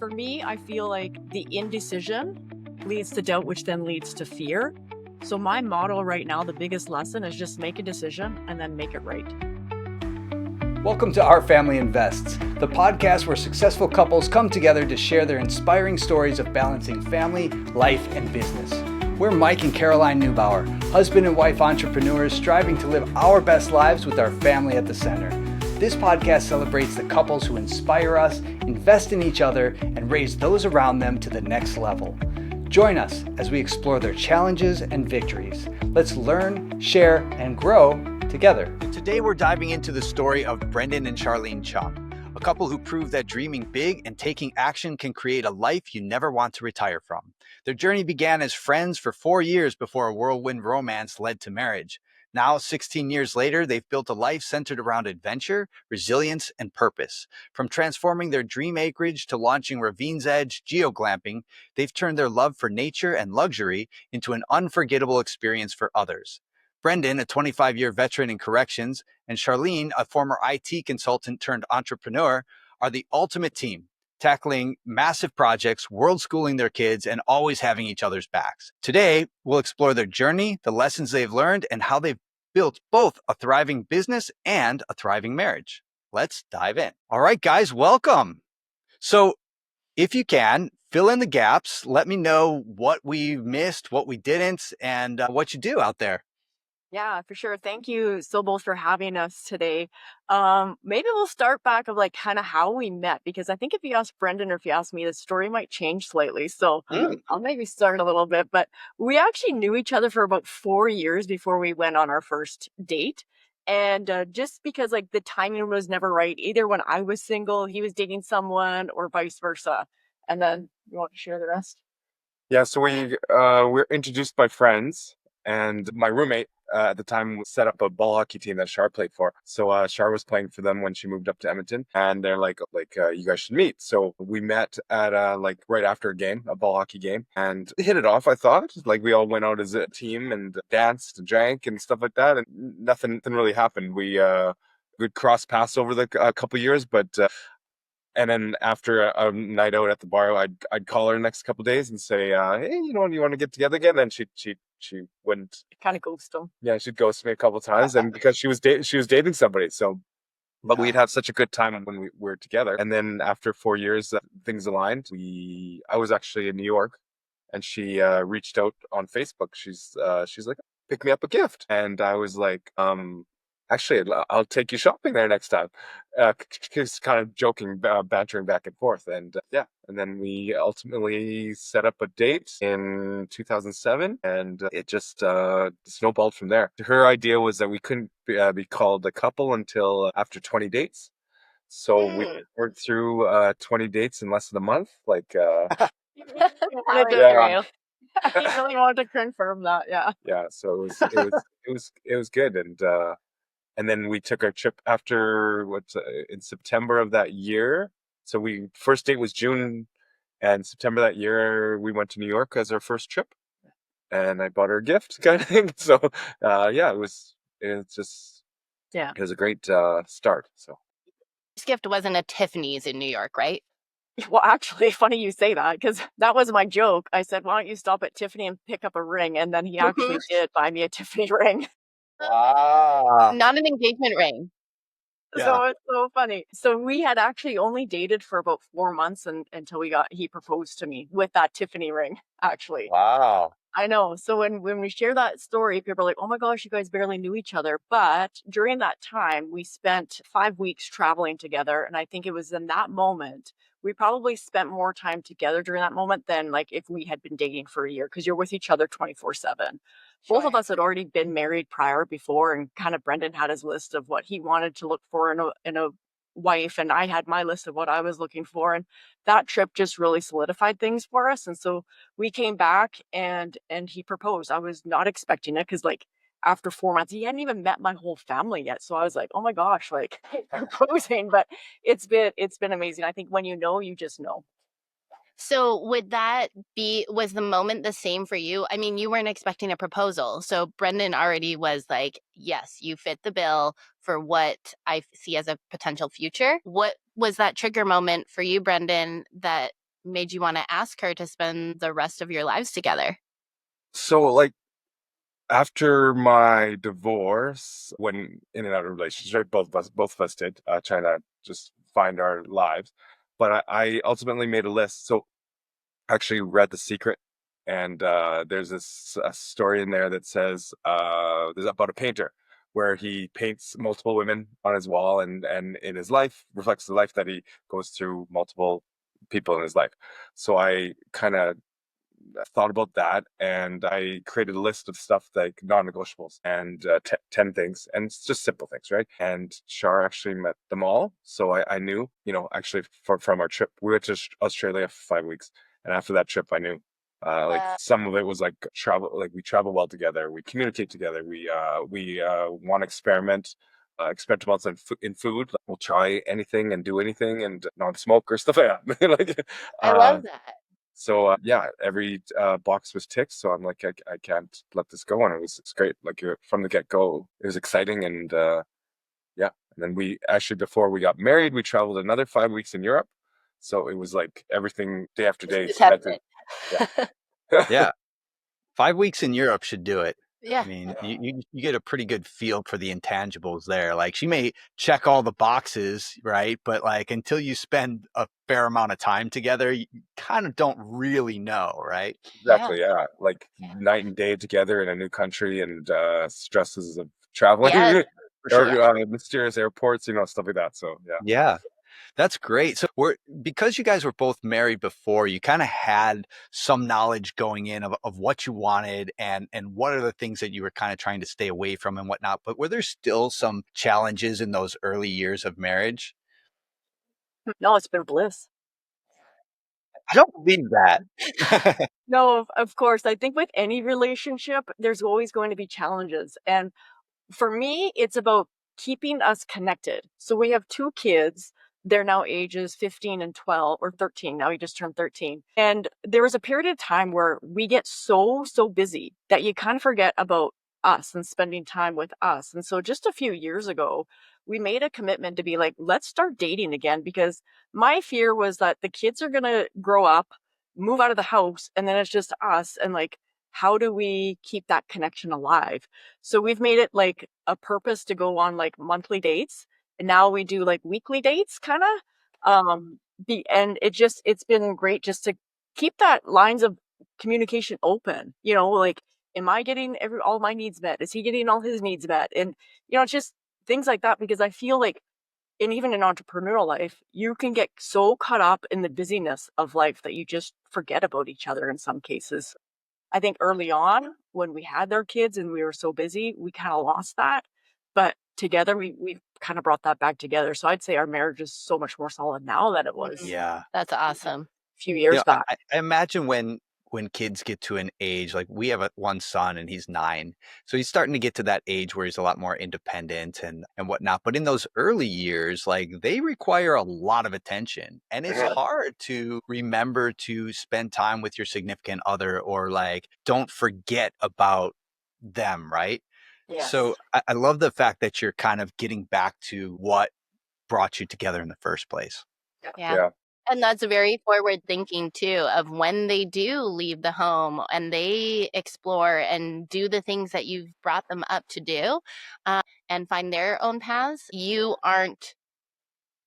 For me, I feel like the indecision leads to doubt, which then leads to fear. So my motto right now, the biggest lesson is just make a decision and then make it right. Welcome to Our Family Invests, the podcast where successful couples come together to share their inspiring stories of balancing family, life, and business. We're Mike and Caroline Neubauer, husband and wife entrepreneurs striving to live our best lives with our family at the center. This podcast celebrates the couples who inspire us, invest in each other, and raise those around them to the next level. Join us as we explore their challenges and victories. Let's learn, share, and grow together. Today we're diving into the story of Brendan and Sharleen Cheung, a couple who prove that dreaming big and taking action can create a life you never want to retire from. Their journey began as friends for 4 years before a whirlwind romance led to marriage. Now, 16 years later, they've built a life centered around adventure, resilience, and purpose. From transforming their dream acreage to launching Ravines Edge GeoGlamping, they've turned their love for nature and luxury into an unforgettable experience for others. Brendan, a 25-year veteran in corrections, and Sharleen, a former IT consultant turned entrepreneur, are the ultimate team, tackling massive projects, world-schooling their kids, and always having each other's backs. Today, we'll explore their journey, the lessons they've learned, and how they've built both a thriving business and a thriving marriage. Let's dive in. All right, guys, welcome. So if you can, fill in the gaps. Let me know what we missed, what we didn't, and what you do out there. Yeah, for sure. Thank you so both for having us today. Maybe we'll start back of like kind of how we met, because I think if you ask Brendan or if you ask me, the story might change slightly. So I'll maybe start a little bit, but we actually knew each other for about 4 years before we went on our first date. And just because like the timing was never right, either when I was single, he was dating someone, or vice versa. And then you want to share the rest? Yeah, so we were introduced by friends, and my roommate at the time set up a ball hockey team that Shar played for. So Shar was playing for them when she moved up to Edmonton, and they're like, you guys should meet. So we met at like right after a game, a ball hockey game, and hit it off. I thought like we all went out as a team and danced, drank, and stuff like that, and nothing really happened. We'd cross paths over the couple years, but. And then after a night out at the bar, I'd call her the next couple of days and say, "Hey, you want to get together again?" And she wouldn't. Kind of ghost him. Yeah, she'd ghost me a couple of times, and because she was dating somebody. So, but we'd have such a good time when we were together. And then after 4 years, things aligned. I was actually in New York, and she reached out on Facebook. She's like, "Pick me up a gift," and I was like, Actually, I'll take you shopping there next time. Just kind of joking, bantering back and forth. And and then we ultimately set up a date in 2007, and it just snowballed from there. Her idea was that we couldn't be called a couple until after 20 dates. So we worked through 20 dates in less than a month. Like, He really wanted to confirm that. Yeah. Yeah. So it was good. And then we took our trip after in September of that year. So first date was June, and September that year we went to New York as our first trip, and I bought her a gift, kind of thing. So it was a great start. So this gift wasn't a Tiffany's in New York, right? Well, actually, funny you say that, because that was my joke. I said, "Why don't you stop at Tiffany and pick up a ring?" And then he actually did buy me a Tiffany ring. wow, Not an engagement ring. Yeah. So it's so funny. So we had actually only dated for about 4 months until he proposed to me with that Tiffany ring, actually. wow. I know. So when we share that story, people are like, "Oh my gosh, you guys barely knew each other." But during that time, we spent 5 weeks traveling together. And I think it was in that moment, we probably spent more time together during that moment than like if we had been dating for a year, because you're with each other 24/7. Both of us had already been married before, and kind of Brendan had his list of what he wanted to look for in a wife, and I had my list of what I was looking for. And that trip just really solidified things for us. And so we came back and he proposed. I was not expecting it, because like after 4 months, he hadn't even met my whole family yet. So I was like, "Oh my gosh, like proposing." But it's been amazing. I think when you know, you just know. So was the moment the same for you? I mean, you weren't expecting a proposal. So Brendan already was like, yes, you fit the bill for what I see as a potential future. What was that trigger moment for you, Brendan, that made you want to ask her to spend the rest of your lives together? So like after my divorce, when in and out of relationships, right, both of us did, trying to just find our lives. But I ultimately made a list. So I actually read The Secret, and there's this a story in there that says there's about a painter where he paints multiple women on his wall, and in his life reflects the life that he goes through multiple people in his life. So I kind of thought about that, and I created a list of stuff like non-negotiables and 10 things, and it's just simple things, right? And Shar actually met them all. So I knew, actually from our trip, we went to Australia for 5 weeks. And after that trip, I knew like some of it was like travel, like we travel well together, we communicate together, we want to experiment amounts in food. Like, we'll try anything and do anything and not smoke or stuff like that. like, I uh, love that. so yeah, every box was ticked. So I'm like, I can't let this go, and it's great. Like from the get go, it was exciting, and yeah. And then we actually, before we got married, we traveled another 5 weeks in Europe. So it was like everything day after day Just have cemented. it. Yeah. Yeah. 5 weeks in Europe should do it. Yeah. I mean, you get a pretty good feel for the intangibles there. Like she may check all the boxes, right? But like until you spend a fair amount of time together, you kind of don't really know, right? Exactly. Yeah. Like Yeah. night and day together in a new country, and stresses of traveling Yes, for or sure. mysterious airports, stuff like that. So yeah. Yeah. That's great. So because you guys were both married before, you kind of had some knowledge going in of what you wanted and what are the things that you were kind of trying to stay away from and whatnot. But were there still some challenges in those early years of marriage? No, it's been bliss. I don't believe that. No, of course. I think with any relationship, there's always going to be challenges. And for me, it's about keeping us connected. So we have two kids. They're now ages 15 and 12, or 13. Now he just turned 13. And there was a period of time where we get so busy that you kind of forget about us and spending time with us. And so just a few years ago, we made a commitment to be like, let's start dating again, because my fear was that the kids are going to grow up, move out of the house, and then it's just us. And like, how do we keep that connection alive? So we've made it like a purpose to go on like monthly dates. And now we do like weekly dates kind of. And it's been great just to keep that lines of communication open, like, am I getting all my needs met? Is he getting all his needs met? And, it's just things like that, because I feel like, and even in entrepreneurial life, you can get so caught up in the busyness of life that you just forget about each other in some cases. I think early on when we had their kids and we were so busy, we kind of lost that. But together, we've kind of brought that back together. So I'd say our marriage is so much more solid now than it was a Yeah. That's awesome. few years back. I imagine when kids get to an age, like we have one son and he's 9. So he's starting to get to that age where he's a lot more independent and whatnot. But in those early years, like they require a lot of attention. And it's hard to remember to spend time with your significant other or like don't forget about them, right? Yes. So I love the fact that you're kind of getting back to what brought you together in the first place. Yeah. Yeah. And that's very forward thinking too, of when they do leave the home and they explore and do the things that you've brought them up to do, and find their own paths. You aren't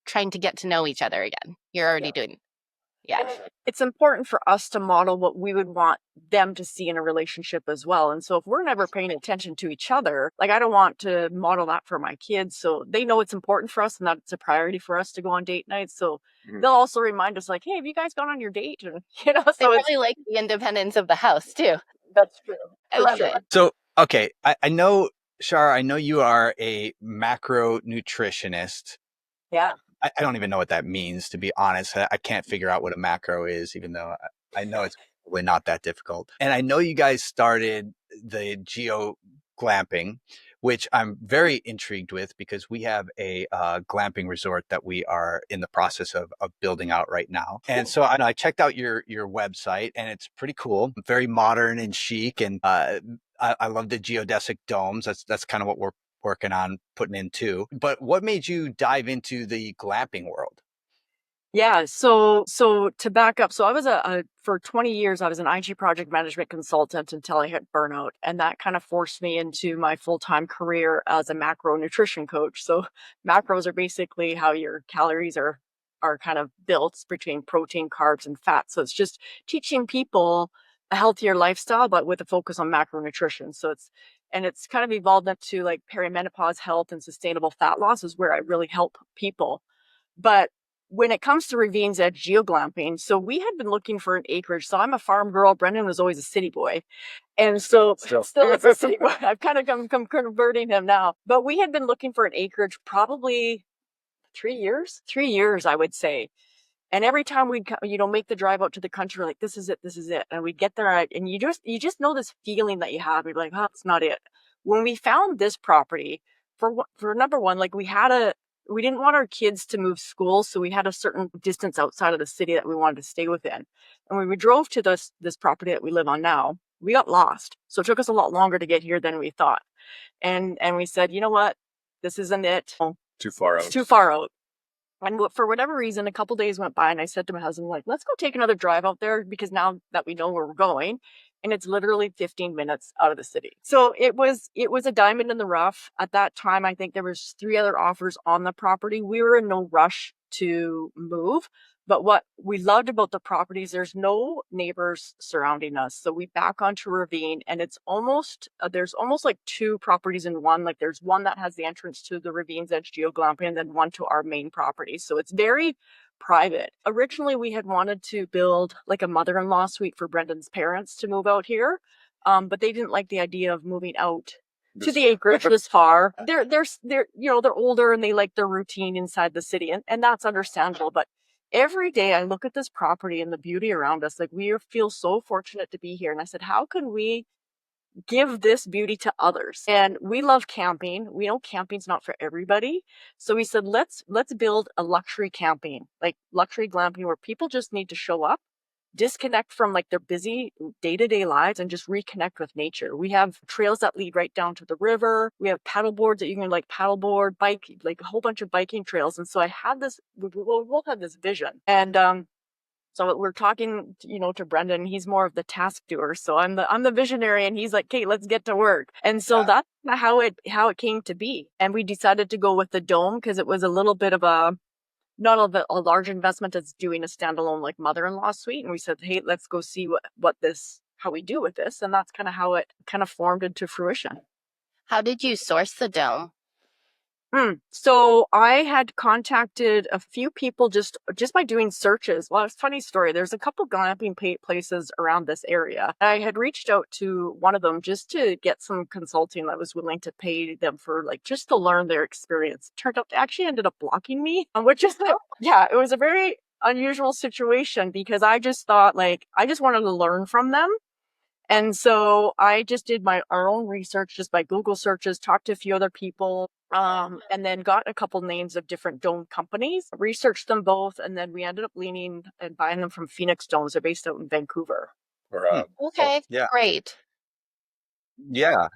trying to get to know each other again. You're already doing. Yeah. It's important for us to model what we would want them to see in a relationship as well. And so if we're never paying attention to each other, like I don't want to model that for my kids. So they know it's important for us and that it's a priority for us to go on date nights. So they'll also remind us like, hey, have you guys gone on your date? And, They so really like the independence of the house too. that's true. I love it. So, okay, I know, Shar, I know you are a macro nutritionist. Yeah. I don't even know what that means, to be honest. I can't figure out what a macro is, even though I know it's probably not that difficult. And I know you guys started the GeoGlamping, which I'm very intrigued with because we have a glamping resort that we are in the process of building out right now. And so I checked out your website and it's pretty cool, very modern and chic. And I love the geodesic domes. That's kind of what we're working on putting in too. But what made you dive into the glamping world? Yeah, so to back up, so I was for 20 years I was an IT project management consultant until I hit burnout, and that kind of forced me into my full-time career as a macro nutrition coach. So macros are basically how your calories are kind of built between protein, carbs, and fat. So it's just teaching people a healthier lifestyle, but with a focus on macronutrition. It's kind of evolved into like perimenopause health and sustainable fat loss is where I really help people. But when it comes to Ravines Edge GeoGlamping, so we had been looking for an acreage. So I'm a farm girl. Brendan was always a city boy. And so still is a city boy. I've kind of come converting him now. But we had been looking for an acreage probably 3 years, I would say. And every time we'd, make the drive out to the country, like, this is it. And we'd get there and you just know this feeling that you have. You're like, oh, it's not it. When we found this property, for number one, like we didn't want our kids to move schools. So we had a certain distance outside of the city that we wanted to stay within. And when we drove to this property that we live on now, we got lost. So it took us a lot longer to get here than we thought. And we said, you know what? This isn't it. Too far out. It's too far out. And for whatever reason, a couple days went by and I said to my husband, like, let's go take another drive out there because now that we know where we're going, and it's literally 15 minutes out of the city. So it was a diamond in the rough. At that time, I think there was 3 other offers on the property. We were in no rush to move. But what we loved about the properties, there's no neighbors surrounding us. So we back onto Ravine and it's there's almost like 2 properties in one. Like there's one that has the entrance to the Ravines Edge GeoGlamping and then one to our main property. So it's very private. Originally, we had wanted to build like a mother-in-law suite for Brendan's parents to move out here. But they didn't like the idea of moving out to the acreage this far. They're older and they like their routine inside the city and that's understandable. But every day I look at this property and the beauty around us, like we feel so fortunate to be here. And I said, how can we give this beauty to others? And we love camping. We know camping's not for everybody. So we said, let's build a luxury camping, like luxury glamping where people just need to show up, disconnect from like their busy day-to-day lives and just reconnect with nature. We have trails that lead right down to the river. We have paddle boards that you can like paddleboard, bike, like a whole bunch of biking trails. And so I had this, we both had this vision. And so we're talking, to Brendan. He's more of the task doer. So I'm the visionary, and he's like, "Okay, let's get to work." And so that's how it came to be. And we decided to go with the dome because it was a little bit of not a large investment as doing a standalone like mother-in-law suite. And we said, "Hey, let's go see how we do with this." And that's kind of how it kind of formed into fruition. How did you source the dome? So I had contacted a few people just by doing searches. Well, it's a funny story. There's a couple glamping places around this area. I had reached out to one of them just to get some consulting. I was willing to pay them for like just to learn their experience. Turned out they actually ended up blocking me, which is it was a very unusual situation because I just thought like I just wanted to learn from them. And so I just did our own research just by Google searches, talked to a few other people, and then got a couple names of different dome companies, researched them both, and then we ended up leaning and buying them from Phoenix Domes. They're based out in Vancouver. Okay, yeah. great. Yeah,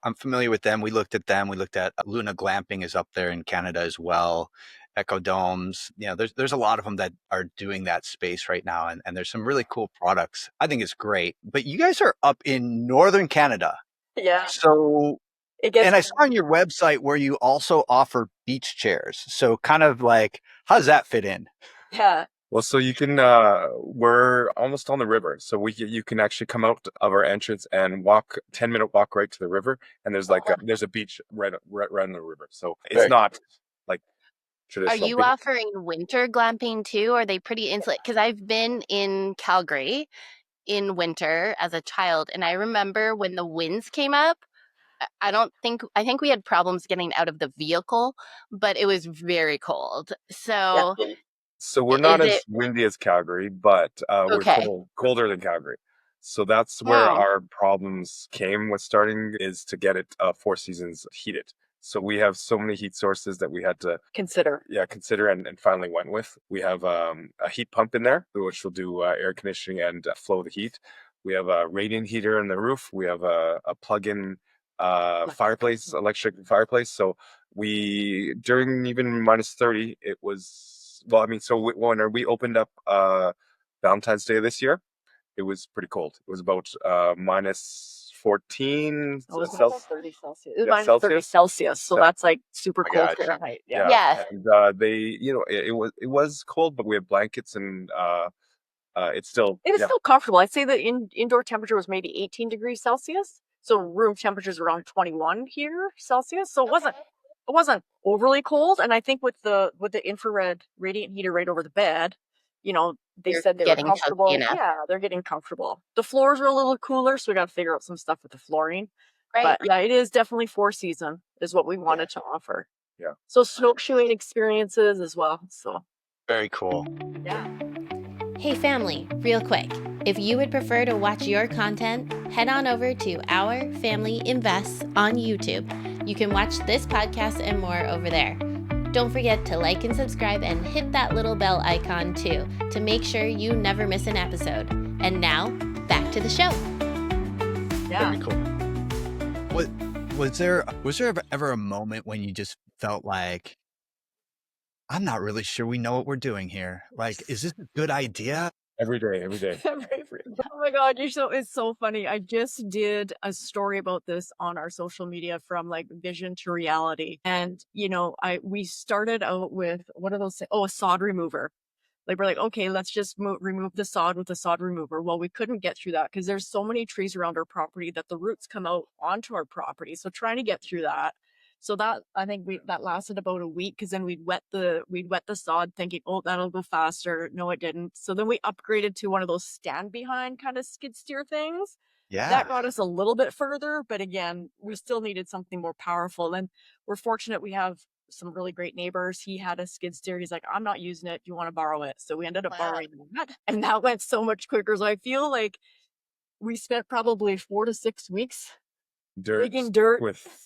I'm familiar with them. We looked at them. We looked at Luna Glamping is up there in Canada as well. Echo Domes. There's a lot of them that are doing that space right now, and there's some really cool products. I think it's great. But you guys are up in northern Canada. Yeah. So, and I saw on your website where you also offer beach chairs. So kind of like, how does that fit in? Yeah. Well, so you can, we're almost on the river. So you can actually come out of our entrance and walk 10-minute walk right to the river. And there's there's a beach right on the river. So it's not like traditional. Are you offering winter glamping too? Are they pretty insulate? Because I've been in Calgary in winter as a child. And I remember when the winds came up, I think we had problems getting out of the vehicle, but it was very cold. So So we're not as windy as Calgary, but we're colder than Calgary. So that's where our problems came with starting is to get it 4 seasons heated. So we have so many heat sources that we had to consider and finally went with. We have a heat pump in there, which will do air conditioning and flow the heat. We have a radiant heater in the roof. We have a plug-in electric fireplace. So during even minus 30, it was well, I mean, so when we opened up Valentine's Day this year, it was pretty cold. It was about minus 14 It was Celsius. 30 Celsius. It was Yeah, minus 30 Celsius. So Yeah. that's like super My cold gosh. Fahrenheit. Yeah. Yeah. And they, it was cold, but we had blankets and it's still, It was still comfortable. I'd say the indoor temperature was maybe 18 degrees Celsius. So room temperature's around 21 here Celsius. So it wasn't overly cold. And I think with the infrared radiant heater right over the bed, they You're said they were getting cozy comfortable. enough. Yeah, they're getting comfortable. The floors are a little cooler, so we got to figure out some stuff with the flooring. Right. But yeah, it is definitely 4-season is what we wanted to offer. Yeah. So snowshoeing experiences as well. So Very cool. yeah. Hey family, real quick. If you would prefer to watch your content, head on over to Our Family Invests on YouTube. You can watch this podcast and more over there. Don't forget to like and subscribe and hit that little bell icon too to make sure you never miss an episode. And now, back to the show. Yeah. Very cool. Was there ever a moment when you just felt like, I'm not really sure we know what we're doing here? Like, is this a good idea? every day. Oh my God, it's so funny. I just did a story about this on our social media from like vision to reality. And we started out with what are those? Oh, a sod remover. Like we're like, okay, let's just remove the sod with a sod remover. Well, we couldn't get through that because there's so many trees around our property that the roots come out onto our property. So trying to get through that. So that I think that lasted about a week because then we'd wet the sod thinking, oh, that'll go faster. No, it didn't. So then we upgraded to one of those stand behind kind of skid steer things. Yeah. That got us a little bit further, but again, we still needed something more powerful. And we're fortunate we have some really great neighbors. He had a skid steer. He's like, I'm not using it. Do you want to borrow it? So we ended up borrowing that. And that went so much quicker. So I feel like we spent probably 4 to 6 weeks digging dirt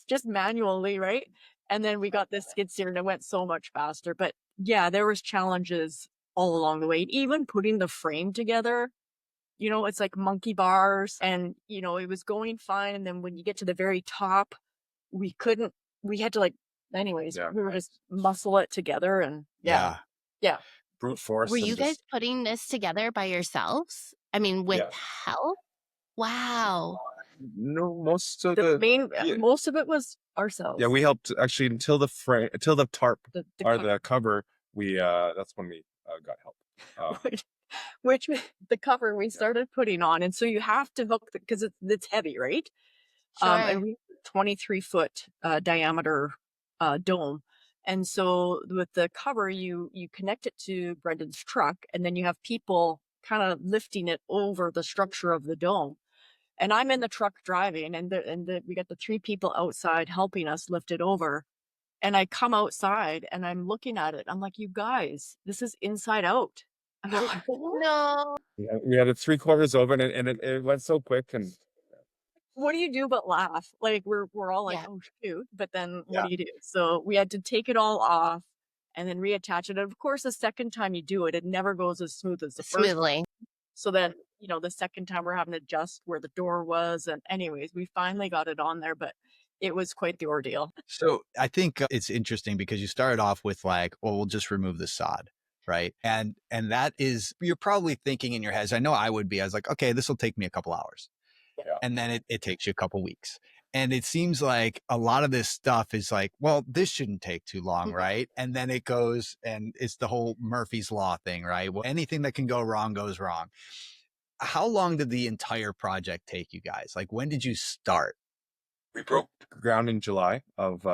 just manually, right? And then we got this skid steer and it went so much faster. But yeah, there was challenges all along the way. Even putting the frame together, it's like monkey bars and, it was going fine. And then when you get to the very top, we had to anyways, we were just muscle it together and yeah. Brute force. Were you guys putting this together by yourselves? I mean, with help? Wow. No, most of most of it was ourselves. Yeah, we helped actually until the tarp or the cover. That's when we got help. Which the cover we started putting on, and so you have to hook because it's heavy, right? Sure. And we 23-foot diameter dome, and so with the cover you connect it to Brendan's truck, and then you have people kind of lifting it over the structure of the dome. And I'm in the truck driving, and we got the 3 people outside helping us lift it over. And I come outside and I'm looking at it. I'm like, you guys, this is inside out. And they're like, No. Yeah, we had it 3/4 open, and it went so quick. And what do you do but laugh? Like we're all like, oh shoot, but then what do you do? So we had to take it all off and then reattach it. And of course, the second time you do it, it never goes as smooth as the first. Smoothly. So then, the second time we're having to adjust where the door was. And anyways, we finally got it on there, but it was quite the ordeal. So I think it's interesting because you started off with like, well, we'll just remove the sod. Right. And that is, you're probably thinking in your heads, I know I would be, I was like, okay, this will take me a couple hours. Yeah. And then it takes you a couple weeks. And it seems like a lot of this stuff is like, well, this shouldn't take too long, right? And then it goes, and it's the whole Murphy's Law thing, right? Well, anything that can go wrong goes wrong. How long did the entire project take you guys? Like, when did you start? We broke ground in July of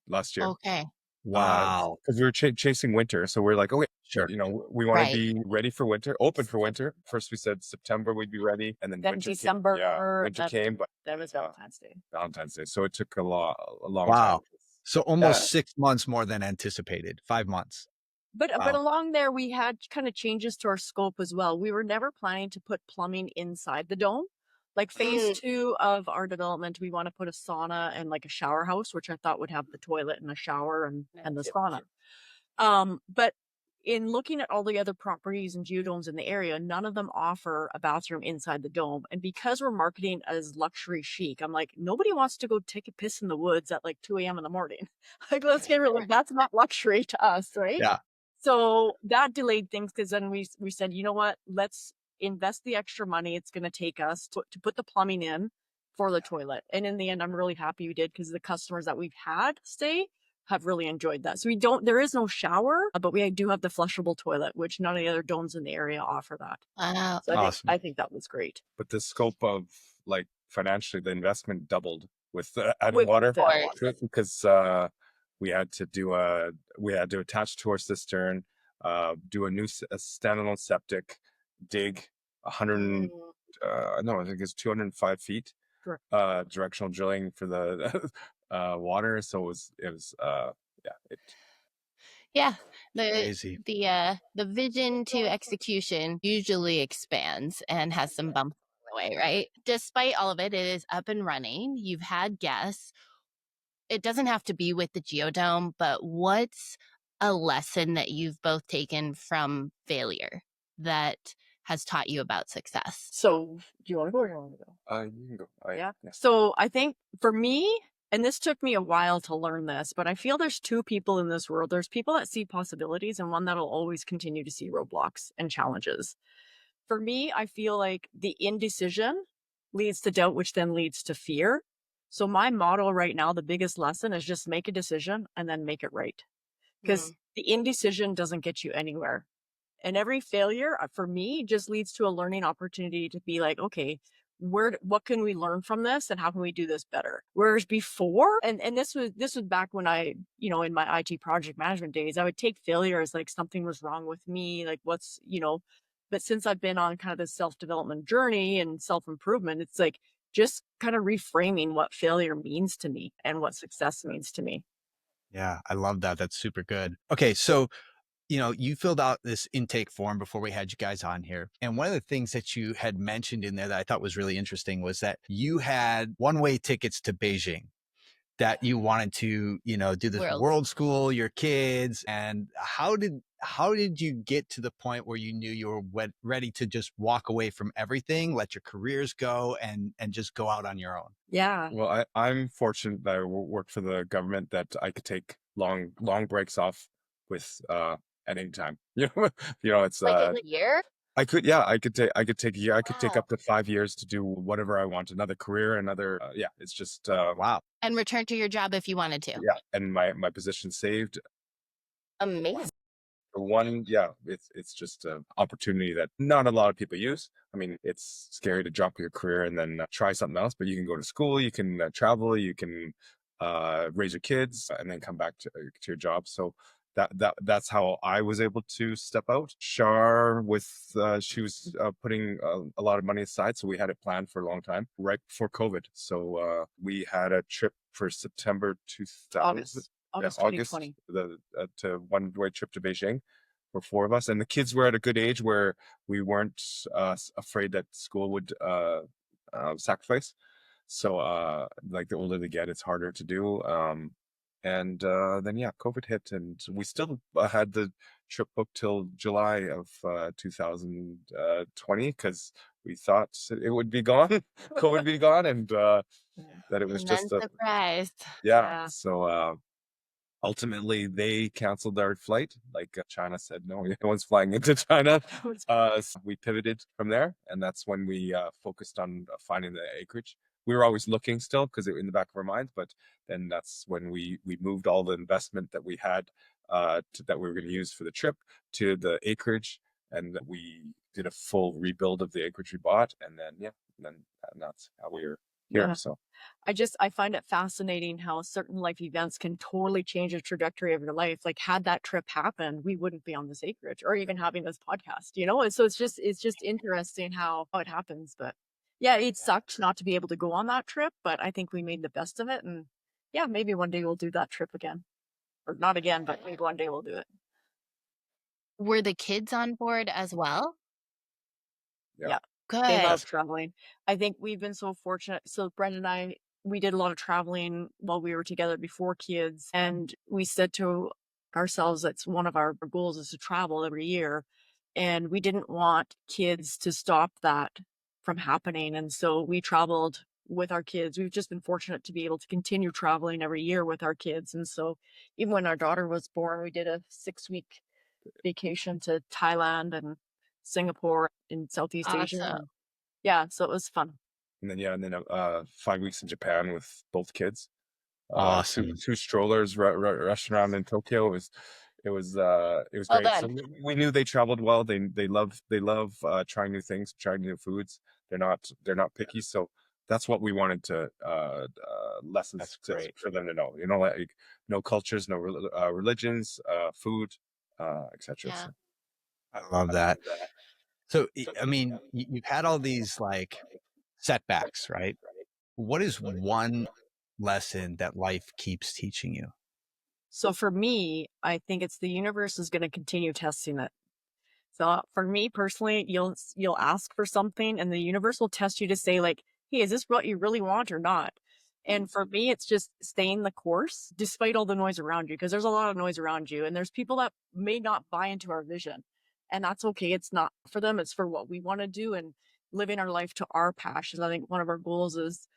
last year. Okay. Wow. Because we were chasing winter. So we're like, okay, sure. We want to be ready for winter, open for winter. First we said September we'd be ready. And then winter December. Winter came, but that was Valentine's Day. So it took a long wow. time. So almost 6 months more than anticipated, 5 months. But along there, we had kind of changes to our scope as well. We were never planning to put plumbing inside the dome. Like phase 2 of our development, we want to put a sauna and like a shower house, which I thought would have the toilet and a shower and the sauna. But in looking at all the other properties and geodomes in the area, none of them offer a bathroom inside the dome. And because we're marketing as luxury chic, I'm like, nobody wants to go take a piss in the woods at like 2 a.m. in the morning. Like, let's get real. That's not luxury to us, right? Yeah. So that delayed things because then we said, you know what, let's invest the extra money it's going to take us to put the plumbing in for the toilet. And in the end, I'm really happy we did because the customers that we've had stay have really enjoyed that. So there is no shower, but we do have the flushable toilet, which none of the other domes in the area offer that. Wow. So Awesome. I think that was great. But the scope of like financially, the investment doubled with adding With water the water. to it because we had to attach to our cistern, do a standalone septic, dig 100, no, I think it's 205 feet, Correct. directional drilling for the water. So it was yeah, Yeah, the Crazy. the vision to execution usually expands and has some bumps along the way, right? Despite all of it, it is up and running. You've had guests. It doesn't have to be with the Geodome, but what's a lesson that you've both taken from failure that has taught you about success? So do you want to go or you want to go? you can go. Yeah. So I think for me, and this took me a while to learn this, but I feel there's two people in this world. There's people that see possibilities and one that'll always continue to see roadblocks and challenges. For me, I feel like the indecision leads to doubt, which then leads to fear. So my motto right now, the biggest lesson is just make a decision and then make it right. Because the indecision doesn't get you anywhere. And every failure for me just leads to a learning opportunity to be like, okay, what can we learn from this and how can we do this better? Whereas before, and this was back when I, in my IT project management days, I would take failure as like something was wrong with me, like but since I've been on kind of this self-development journey and self-improvement, it's like just kind of reframing what failure means to me and what success means to me. Yeah, I love that. That's super good. Okay, so you filled out this intake form before we had you guys on here. And one of the things that you had mentioned in there that I thought was really interesting was that you had one-way tickets to Beijing, that you wanted to, do this world school, your kids. And how did you get to the point where you knew you were ready to just walk away from everything, let your careers go and just go out on your own? Yeah. Well, I'm fortunate that I work for the government, that I could take long breaks off with at any time. It's Like a year? I could take a year. I could take up to 5 years to do whatever I want, another career, it's just Wow. And return to your job if you wanted to. yeah, and my position saved. Amazing. It's just an opportunity that not a lot of people use. I mean, it's scary to drop your career and then try something else, but you can go to school, you can travel, you can raise your kids, and then come back to your job. So that's how I was able to step out. Shar, she was putting a lot of money aside, so we had it planned for a long time, right before COVID. So we had a trip for September 2000. August 2020. To one-way trip to Beijing for 4 of us, and the kids were at a good age where we weren't afraid that school would sacrifice. So like the older they get, it's harder to do. And then COVID hit, and we still had the trip booked till July of 2020 because we thought it would be gone, COVID would be gone, and that it was just a surprise. yeah. So ultimately, they canceled our flight. Like China said, no one's flying into China. So we pivoted from there, and that's when we focused on finding the acreage. We were always looking still because it was in the back of our minds, but then that's when we moved all the investment that we had that we were going to use for the trip to the acreage, and we did a full rebuild of the acreage we bought, and then that's how we were here. Yeah. So I find it fascinating how certain life events can totally change the trajectory of your life. Like had that trip happened, we wouldn't be on this acreage or even having this podcast, And so it's just interesting how it happens. But yeah, it sucked not to be able to go on that trip, but I think we made the best of it. And yeah, maybe one day we'll do that trip again. Or not again, but maybe one day we'll do it. Were the kids on board as well? Yeah. Good. They love traveling. I think we've been so fortunate. So Brendan and I, we did a lot of traveling while we were together before kids. And we said to ourselves, that's one of our goals is to travel every year. And we didn't want kids to stop that from happening. And so we traveled with our kids. We've just been fortunate to be able to continue traveling every year with our kids. And so even when our daughter was born, we did a 6-week vacation to Thailand and Singapore in Southeast Asia. Awesome. And yeah, so it was fun. And then 5 weeks in Japan with both kids. Awesome. Two strollers rushing around in Tokyo. It was Well great. So done. we knew they traveled well. They love trying new things, trying new foods. They're not picky. So that's what we wanted to lessons for them to know. You know, like no cultures, no religions, food, etc. Yeah. So, I love that. So, I mean, you've had all these like setbacks, right? What is one lesson that life keeps teaching you? So for me, I think it's the universe is going to continue testing it. So for me personally, you'll ask for something and the universe will test you to say like, "Hey, is this what you really want or not?" And for me, it's just staying the course despite all the noise around you, because there's a lot of noise around you and there's people that may not buy into our vision. And that's okay. It's not for them, it's for what we want to do and living our life to our passions. I think one of our goals is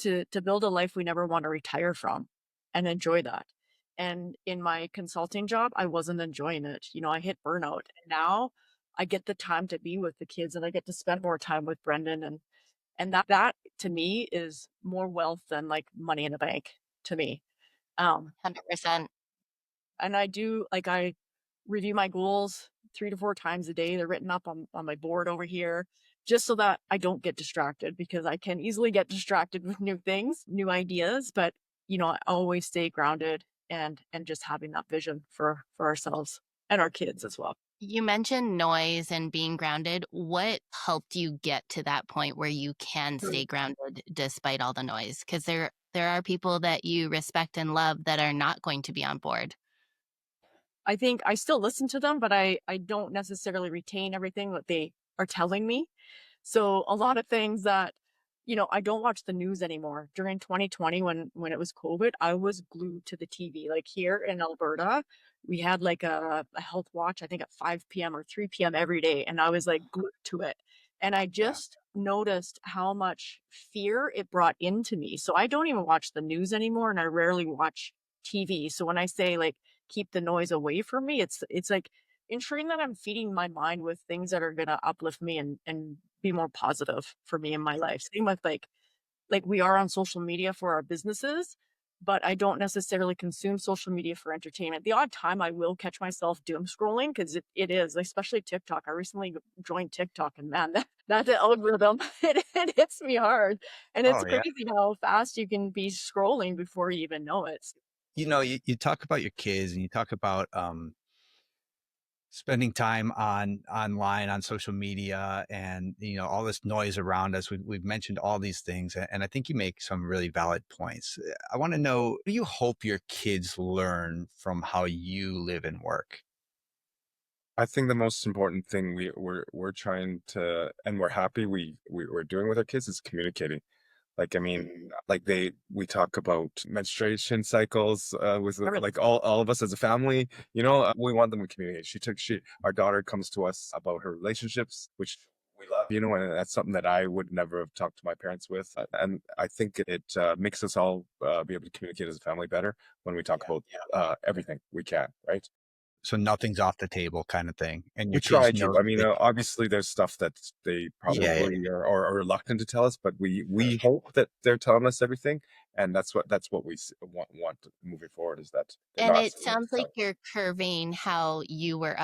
to build a life we never want to retire from and enjoy that. And in my consulting job, I wasn't enjoying it. You know, I hit burnout. And now I get the time to be with the kids and I get to spend more time with Brendan, and that to me is more wealth than like money in the bank to me. Um 100%. and I review my goals 3 to 4 times a day. They're written up on my board over here just so that I don't get distracted, because I can easily get distracted with new things, new ideas, but you know, I always stay grounded and just having that vision for ourselves and our kids as well. You mentioned noise and being grounded. What helped you get to that point where you can stay grounded despite all the noise? Because there are people that you respect and love that are not going to be on board. I think I still listen to them, but I don't necessarily retain everything that they are telling me. So a lot of things that, you know, I don't watch the news anymore. During 2020, when it was COVID, I was glued to the TV. Like here in Alberta, we had like a health watch, I think at 5 p.m. or 3 p.m. every day, and I was like glued to it. And I just noticed how much fear it brought into me. So I don't even watch the news anymore, and I rarely watch TV. So when I say like keep the noise away from me, it's like ensuring that I'm feeding my mind with things that are gonna uplift me and be more positive for me in my life. Same with like we are on social media for our businesses, but I don't necessarily consume social media for entertainment. The odd time I will catch myself doom scrolling because it is, especially TikTok. I recently joined TikTok and man, that the algorithm, it hits me hard. And it's Oh yeah. crazy how fast you can be scrolling before you even know it. You know, you talk about your kids and you talk about spending time online on social media and you know all this noise around us. We've mentioned all these things, and I think you make some really valid points. I want to know, what do you hope your kids learn from how you live and work? I think the most important thing we're trying to, and we're happy we're doing with our kids is communicating. Like, I mean, like we talk about menstruation cycles with Everything. like all of us as a family, you know, we want them to communicate. Our daughter comes to us about her relationships, which we love, you know, and that's something that I would never have talked to my parents with. And I think it makes us all be able to communicate as a family better when we talk about everything we can, right? So nothing's off the table kind of thing. And We your try kids to. know I mean, obviously, there's stuff that they yeah, probably are reluctant to tell us, but we hope that they're telling us everything, and that's what we want moving forward, is that they're And not. it sounds like you're curving how you were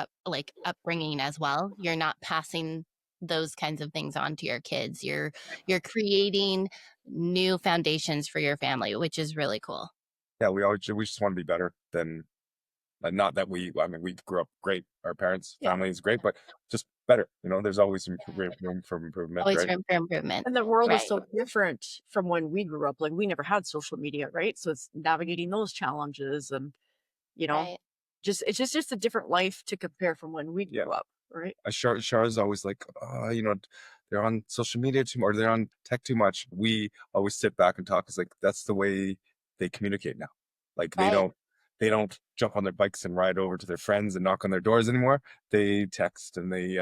upbringing as well. You're not passing those kinds of things on to your kids. You're creating new foundations for your family, which is really cool. Yeah, we just want to be better than. Not that I mean, we grew up great. Our parents' Yeah. family is great, but just better. You know, there's always room for improvement, Always right? room for improvement. And the world is Right. so different from when we grew up. Like we never had social media, right? So it's navigating those challenges and, you know, Right. it's just a different life to compare from when we Yeah. grew up, right? Char's always like, you know, they're on social media too much, or they're on tech too much. We always sit back and talk. It's like, that's the way they communicate now. Like Right. they don't jump on their bikes and ride over to their friends and knock on their doors anymore. They text and they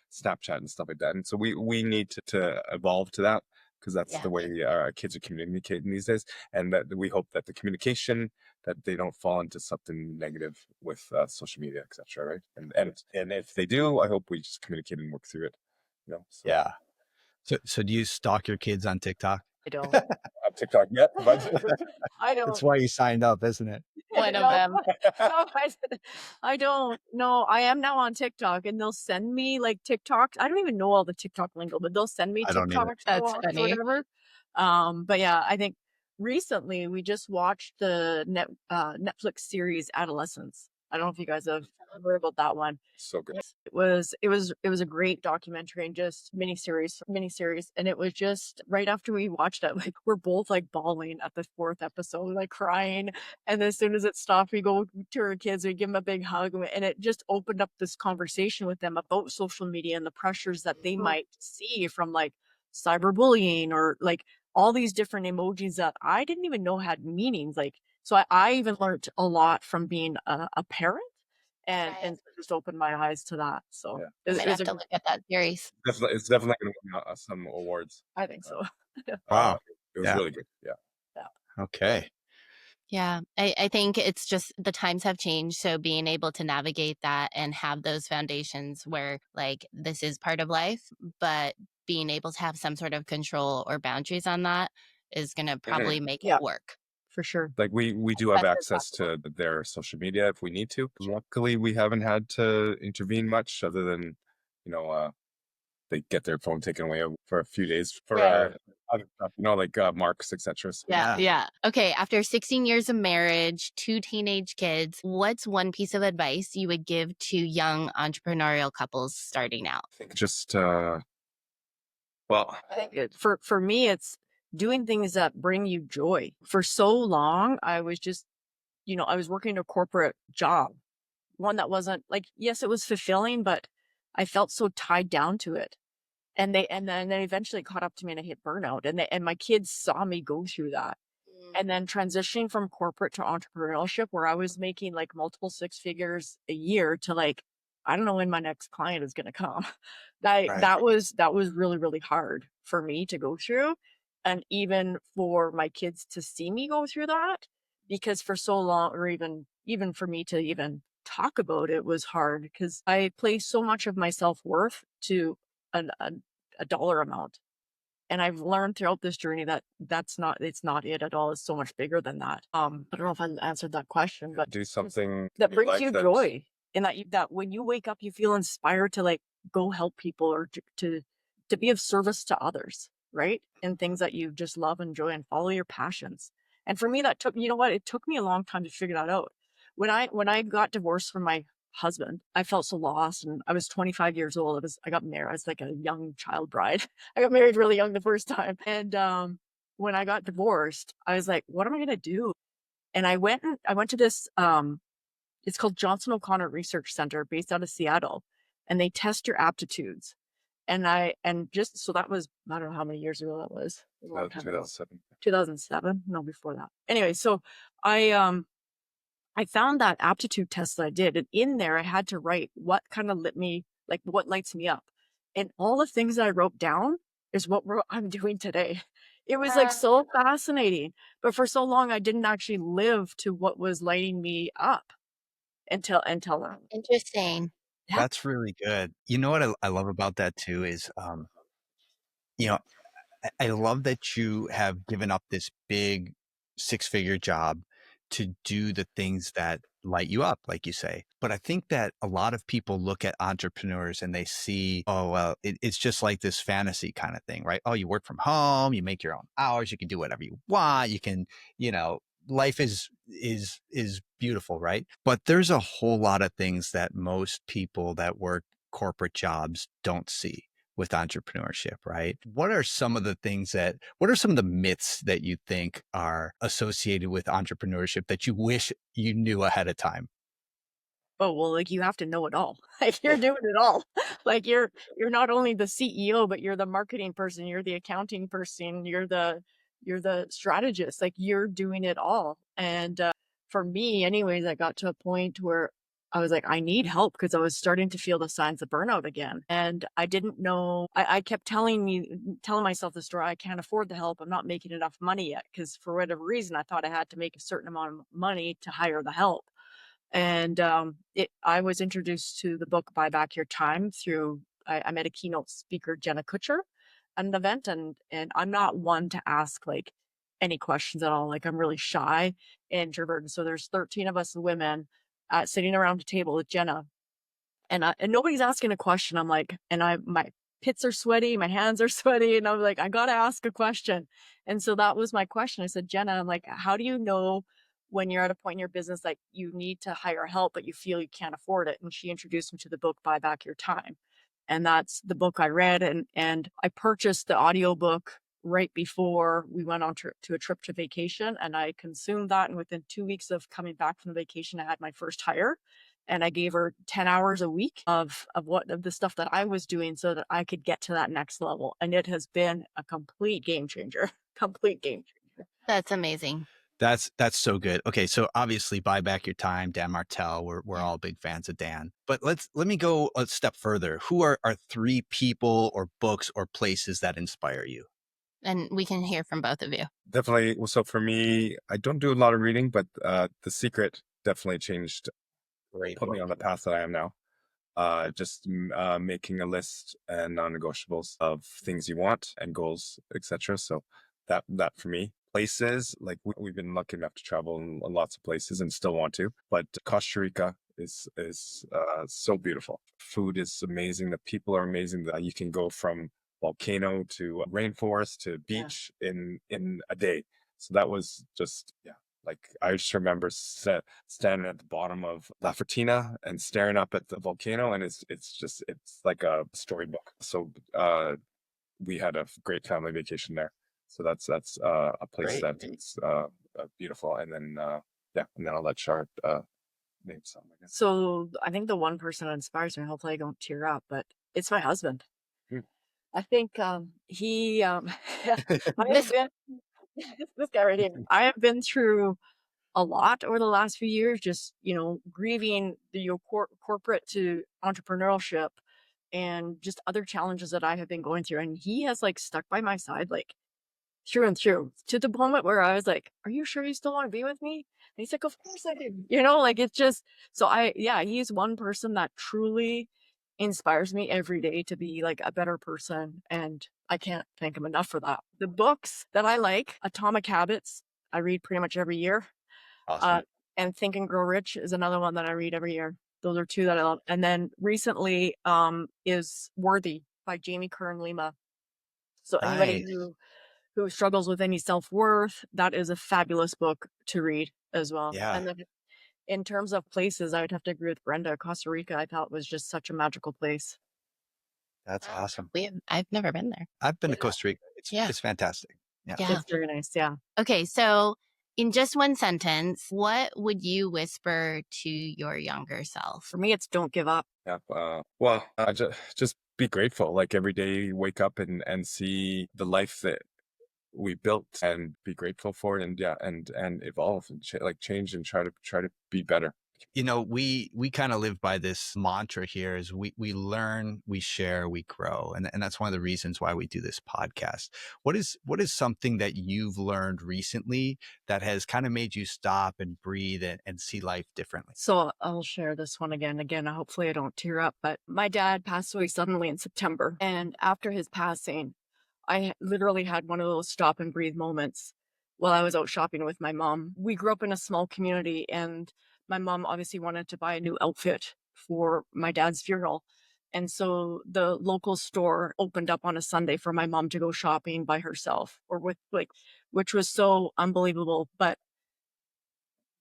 Snapchat and stuff like that. And so we need to evolve to that. because that's Yeah. the way our kids are communicating these days. And that we hope that the communication, that they don't fall into something negative with social media, etc. Right? And if they do, I hope we just communicate and work through it. So Yeah. So do you stalk your kids on TikTok? I don't. I'm TikTok yet, but I That's don't. why you signed up, isn't it? One of No, them. no, I don't. No, I am now on TikTok, and they'll send me like TikToks. I don't even know all the TikTok lingo, but they'll send me I don't either. TikToks to That's watch or funny. whatever. But yeah, I think recently we just watched the Netflix series Adolescence. I don't know if you guys have heard about that one. so good. It was a great documentary and just miniseries, and it was just right after we watched it, like we're both like bawling at the fourth episode, like crying. And as soon as it stopped, we go to our kids, we give them a big hug, and it just opened up this conversation with them about social media and the pressures that they might see from like cyberbullying or like all these different emojis that I didn't even know had meanings. Like, so I even learned a lot from being a parent and just opened my eyes to that. So Yeah. it Might was have to look at that series. It's definitely going to win some awards. I think so. Wow. It was Yeah. really good. Yeah. Okay. Yeah, I think it's just the times have changed. So being able to navigate that and have those foundations where like this is part of life, but being able to have some sort of control or boundaries on that is going to probably make Yeah. it work. For sure. Like we do have That's access to their social media if we need to. Luckily, we haven't had to intervene much other than, they get their phone taken away for a few days for other stuff, like marks, etc. So, Yeah. Okay. After 16 years of marriage, 2 teenage kids, what's one piece of advice you would give to young entrepreneurial couples starting out? I think just well, I think for me, it's doing things that bring you joy. For so long, I was just, I was working a corporate job, one that wasn't like, yes, it was fulfilling, but I felt so tied down to it. And then they eventually caught up to me and I hit burnout. And my kids saw me go through that. And then transitioning from corporate to entrepreneurship, where I was making like multiple 6 figures a year to like, I don't know when my next client is going to come. That was really, really hard for me to go through. And even for my kids to see me go through that, because for so long, or even for me to even talk about it was hard because I place so much of my self-worth to a dollar amount. And I've learned throughout this journey that it's not it at all. It's so much bigger than that. I don't know if I answered that question, but do something that in brings life you that's- joy, and that when you wake up, you feel inspired to like go help people or to be of service to others, right? And things that you just love, enjoy, and follow your passions. And for me, that took, it took me a long time to figure that out. When I got divorced from my husband, I felt so lost, and I was 25 years old. I got married. I was like a young child bride. I got married really young the first time. And when I got divorced, I was like, what am I going to do? And I went to this, it's called Johnson O'Connor Research Center based out of Seattle, and they test your aptitudes. And just, so that was, I don't know how many years ago that was. A long time ago. 2007. 2007? No, before that. Anyway, so I found that aptitude test that I did, and in there I had to write what kind of what lights me up. And all the things that I wrote down is what I'm doing today. It was like so fascinating. But for so long, I didn't actually live to what was lighting me up until now. Interesting. Yeah. That's really good. You know what I love about that too is, you know, I love that you have given up this big 6-figure job to do the things that light you up, like you say. But I think that a lot of people look at entrepreneurs and they see, oh, well, it's just like this fantasy kind of thing, right? Oh, you work from home, you make your own hours, you can do whatever you want, you can, life is beautiful, right? But there's a whole lot of things that most people that work corporate jobs don't see with entrepreneurship, right? What are some of the myths that you think are associated with entrepreneurship that you wish you knew ahead of time? Oh, well, like you have to know it all. Like you're doing it all. Like you're not only the CEO, but you're the marketing person, you're the accounting person, you're the strategist. Like you're doing it all. And for me, anyways, I got to a point where I was like, I need help because I was starting to feel the signs of burnout again. And I didn't know, I kept telling myself the story, I can't afford the help. I'm not making enough money yet. Because for whatever reason, I thought I had to make a certain amount of money to hire the help. And I was introduced to the book Buy Back Your Time through, I met a keynote speaker, Jenna Kutcher, at an event. And I'm not one to ask like any questions at all. Like I'm really shy, introverted. So there's 13 of us women sitting around a table with Jenna, and nobody's asking a question. I'm like, my pits are sweaty, my hands are sweaty, and I'm like, I gotta ask a question. And so that was my question. I said, Jenna, I'm like, how do you know when you're at a point in your business like you need to hire help, but you feel you can't afford it? And she introduced me to the book Buy Back Your Time, and that's the book I read, and I purchased the audiobook right before we went on to a trip to vacation, and I consumed that. And within 2 weeks of coming back from the vacation, I had my first hire, and I gave her 10 hours a week of the stuff that I was doing so that I could get to that next level. And it has been a complete game changer. Complete game changer. That's amazing. That's so good. Okay, so obviously Buy Back Your Time, Dan Martell, we're all big fans of Dan. But let me go a step further. Who are 3 people or books or places that inspire you? And we can hear from both of you. Definitely. So for me, I don't do a lot of reading, but The Secret definitely changed, put me on the path that I am now. Just making a list and non-negotiables of things you want and goals, etc. So that for me. Places like we've been lucky enough to travel in lots of places and still want to, but Costa Rica is so beautiful. Food is amazing. The people are amazing. That you can go from volcano to rainforest to beach in a day. So that was just like I just remember standing at the bottom of La Fortina and staring up at the volcano, and it's like a storybook. So we had a great family vacation there. So that's a place Great. that's beautiful. And then and then I'll let Shard name some, I guess. So I think the one person that inspires me, hopefully I don't tear up, but it's my husband. I think he I have been this guy right here. I have been through a lot over the last few years, just grieving the corporate to entrepreneurship and just other challenges that I have been going through. And he has like stuck by my side like through and through, to the moment where I was like, are you sure you still want to be with me? And he's like, of course I do. Like it's just, so he's one person that truly inspires me every day to be like a better person. And I can't thank him enough for that. The books that I like, Atomic Habits, I read pretty much every year. Awesome. And Think and Grow Rich is another one that I read every year. Those are 2 that I love. And then recently is Worthy by Jamie Kern Lima. So anybody who struggles with any self-worth, that is a fabulous book to read as well. Yeah. And then in terms of places, I would have to agree with Brenda. Costa Rica, I thought, was just such a magical place. That's awesome. I've never been there. I've been to Costa Rica. It's fantastic. Yeah. It's very nice. Yeah. Okay, so in just one sentence, what would you whisper to your younger self? For me, it's don't give up. Yeah. Well, just be grateful. Like every day you wake up and see the life that we built, and be grateful for it, and evolve and change and try to be better. We kind of live by this mantra here is we learn, we share, we grow. And that's one of the reasons why we do this podcast. What is something that you've learned recently that has kind of made you stop and breathe and see life differently? So I'll share this one again. Hopefully I don't tear up, but my dad passed away suddenly in September. And after his passing, I literally had one of those stop and breathe moments while I was out shopping with my mom. We grew up in a small community, and my mom obviously wanted to buy a new outfit for my dad's funeral. And so the local store opened up on a Sunday for my mom to go shopping by herself, or which was so unbelievable. But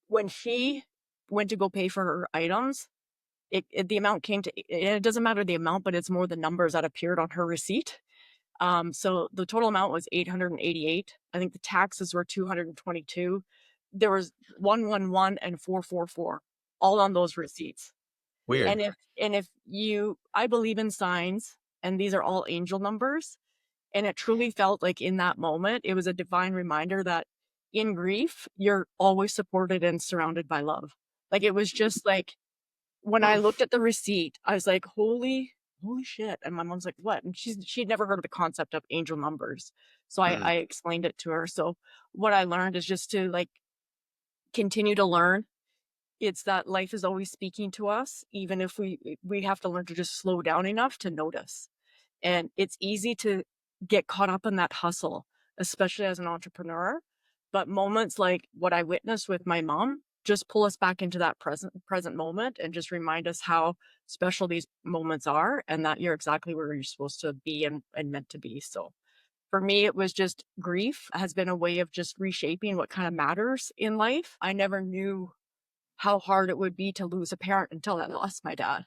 when she went to go pay for her items, the amount came to, it doesn't matter the amount, but it's more the numbers that appeared on her receipt. So the total amount was 888. I think the taxes were 222. There was 111 and 444 all on those receipts. Weird. I believe in signs, and these are all angel numbers. And it truly felt like in that moment, it was a divine reminder that in grief, you're always supported and surrounded by love. Like it was just like when I looked at the receipt, I was like, holy shit. And my mom's like, what? And she'd never heard of the concept of angel numbers. So I explained it to her. So what I learned is just to like continue to learn. It's that life is always speaking to us, even if we have to learn to just slow down enough to notice. And it's easy to get caught up in that hustle, especially as an entrepreneur. But moments like what I witnessed with my mom just pull us back into that present moment and just remind us how special these moments are, and that you're exactly where you're supposed to be and meant to be. So for me, it was just grief has been a way of just reshaping what kind of matters in life. I never knew how hard it would be to lose a parent until I lost my dad.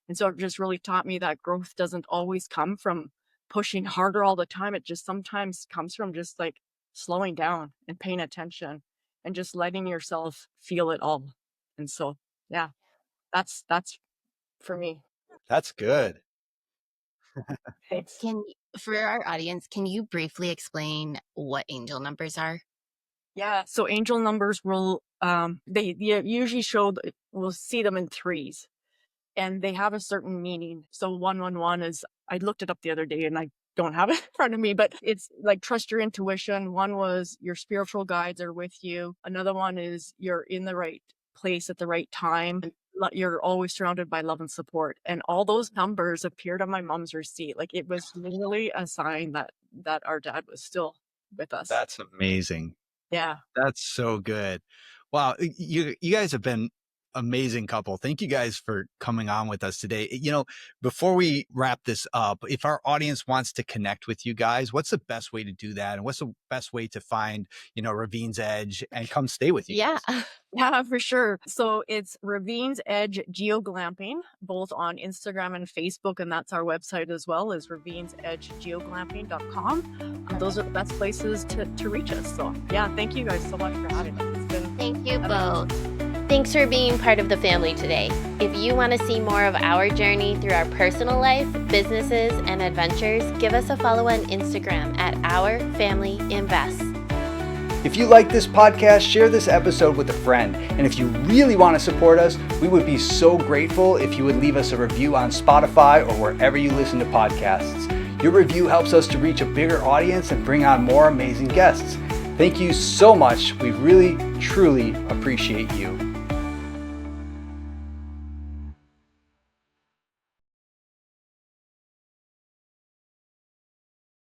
And so it just really taught me that growth doesn't always come from pushing harder all the time. It just sometimes comes from just like slowing down and paying attention and just letting yourself feel it all. And so, yeah, that's for me. That's good. Thanks. For our audience, can you briefly explain what angel numbers are? Yeah. So angel numbers will, they usually we'll see them in threes, and they have a certain meaning. So 111 is, I looked it up the other day and I don't have it in front of me, but it's like trust your intuition. One was your spiritual guides are with you. Another one is you're in the right place at the right time. You're always surrounded by love and support. And all those numbers appeared on my mom's receipt. Like it was literally a sign that our dad was still with us. That's amazing. Yeah. That's so good. Wow. You guys have been amazing couple. Thank you guys for coming on with us today. You know, before we wrap this up, if our audience wants to connect with you guys, what's the best way to do that? And what's the best way to find, you know, Ravines Edge and come stay with you? Yeah. guys? Yeah, for sure. So it's Ravines Edge GeoGlamping, both on Instagram and Facebook. And that's our website as well, is ravinesedgegeoglamping.com. Those are the best places to reach us. So yeah, thank you guys so much for having us. It's been Thank you both. Thanks for being part of the family today. If you want to see more of our journey through our personal life, businesses, and adventures, give us a follow on Instagram at Our Family Invests. If you like this podcast, share this episode with a friend. And if you really want to support us, we would be so grateful if you would leave us a review on Spotify or wherever you listen to podcasts. Your review helps us to reach a bigger audience and bring on more amazing guests. Thank you so much. We really, truly appreciate you.